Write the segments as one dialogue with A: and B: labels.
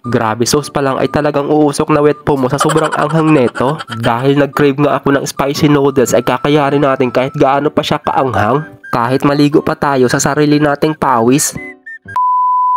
A: Grabe, sauce pa lang ay talagang uusok na wet po mo sa sobrang anghang neto. Dahil nag-crave nga ako ng spicy noodles ay kakayanin natin kahit gaano pa siya kaanghang. Kahit maligo pa tayo sa sarili nating pawis.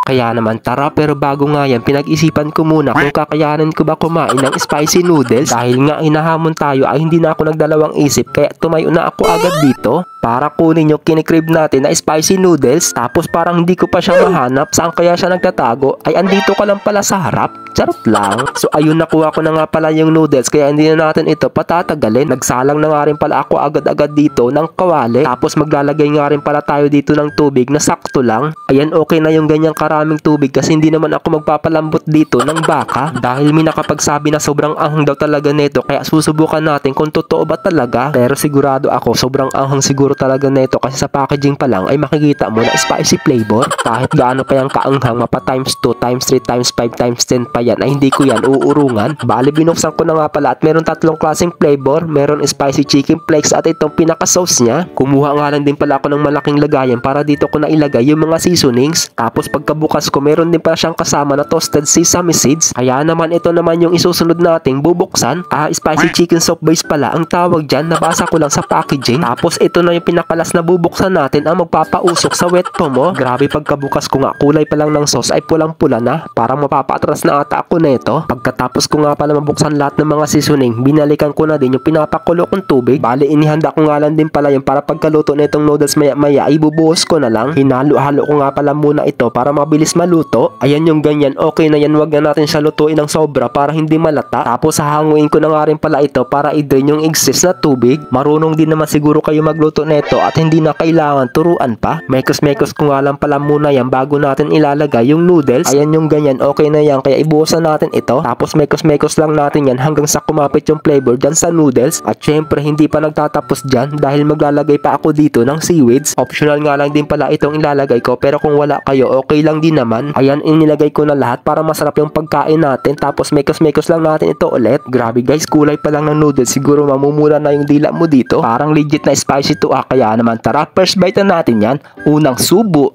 A: Kaya naman tara, pero bago nga yan, pinag-isipan ko muna kung kakayanin ko ba kumain ng spicy noodles. Dahil nga hinahamon tayo ay hindi na ako nagdalawang isip, kaya tumayo na ako agad dito para kunin yung kinikrib natin na spicy noodles. Tapos parang hindi ko pa siya mahanap saan kaya siya nagtatago, ay andito ka lang pala sa harap. Charot lang. So ayun, nakuha ko na nga pala yung noodles, kaya hindi na natin ito patatagalin. Nagsalang na nga rin pala ako agad-agad dito ng kawali. Tapos maglalagay nga rin pala tayo dito ng tubig na sakto lang. Ayan, okay na yung ganyang karaming tubig kasi hindi naman ako magpapalambot dito ng baka. Dahil may nakapagsabi na sobrang anghang daw talaga nito, kaya susubukan natin kung totoo ba talaga. Pero sigurado ako sobrang anghang siguro talaga nito kasi sa packaging pa lang ay makikita mo na spicy flavor. Kahit gaano pa yung kaanghang, mapa times 2, times 3, times 5, times 10 pa yan, ay hindi ko yan uurungan. Bali, binuksan ko na nga pala at meron tatlong klaseng flavor. Meron spicy chicken flakes at itong pinaka-sauce niya. Kumuha nga lang din pala ako ng malaking lagayan para dito ko na ilagay yung mga seasonings. Tapos pagkabukas ko, meron din pala siyang kasama na toasted sesame seeds. Kaya naman ito naman yung isusunod nating bubuksan. Spicy chicken soup base pala ang tawag dyan. Nabasa ko lang sa packaging. Tapos ito na yung pinakalas na bubuksan natin, ang magpapausok sa wet po mo. Grabe, pagkabukas ko nga, kulay pa lang ng sauce ay pulang-pula na. Parang mapapatras na ata ako neto. Pagkatapos ko nga pala mabuksan lahat ng mga seasoning, binalikan ko na din yung pinapakulo kong tubig. Bali, inihanda ko nga lang din pala yung para pagkaluto na itong noodles maya-maya, ibubuhos ko na lang. Hinalo-halo ko nga pala muna ito para mabilis maluto. Ayan yung ganyan, okay na yan. Wag na natin siya lutuin ng sobra para hindi malata. Tapos hahanguin ko na nga rin pala ito para i-drain yung excess na tubig. Marunong din naman siguro kayo magluto neto at hindi na kailangan turuan pa. Mekos-mekos ko nga lang pala muna yan bago natin ilalagay yung noodles. Ayan yung ganyan, okay na yan, kaya ibuhusan natin ito. Tapos mekos-mekos lang natin yan hanggang sa kumapit yung flavor dyan sa noodles. At syempre hindi pa nagtatapos dyan dahil maglalagay pa ako dito ng seaweeds. Optional nga lang din pala itong ilalagay ko, pero kung wala kayo okay lang din naman. Ayan, inilagay ko na lahat para masarap yung pagkain natin. Tapos mekos-mekos lang natin ito ulit. Grabe guys, kulay pa lang ng noodles, siguro mamumula na yung dila mo dito. Parang legit na spicy to kaya naman tara, first bite na natin yan. Unang subo.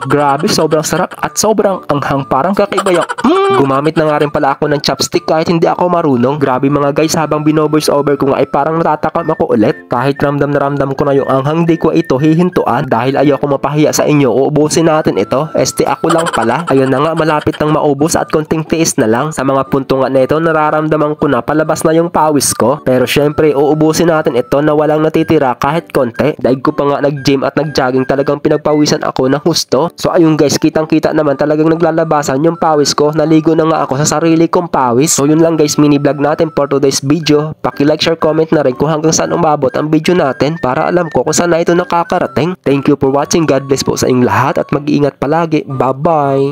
A: Grabe, sobrang sarap at sobrang anghang, parang kakaiba yung Gumamit na nga rin pala ako ng chopstick kahit hindi ako marunong. Grabe mga guys, habang binovoice over ko nga ay parang natatakam ako ulit. Kahit ramdam na ramdam ko na yung anghang, di ko ito hihintuan dahil ayoko mapahiya sa inyo. Uubusin natin ito. Ako lang pala. Ayun na nga, malapit nang maubos at konting tiis na lang. Sa mga punto nga nito, nararamdaman ko na palabas na yung pawis ko. Pero syempre, uubusin natin ito na walang natitira kahit konti. Daig ko pa nga nag-gym at nag-jogging, talagang pinagpawisan ako ng husto. So ayun guys, kitang-kita naman talagang naglalabasan yung pawis ko. Naligo na nga ako sa sarili kong pawis. So yun lang guys, mini vlog natin for today's video. Paki-like, share, comment na rin kung hanggang saan umabot ang video natin para alam ko kung saan na ito nakakarating. Thank you for watching. God bless po sa inyong lahat at mag-iingat palagi. Bye-bye!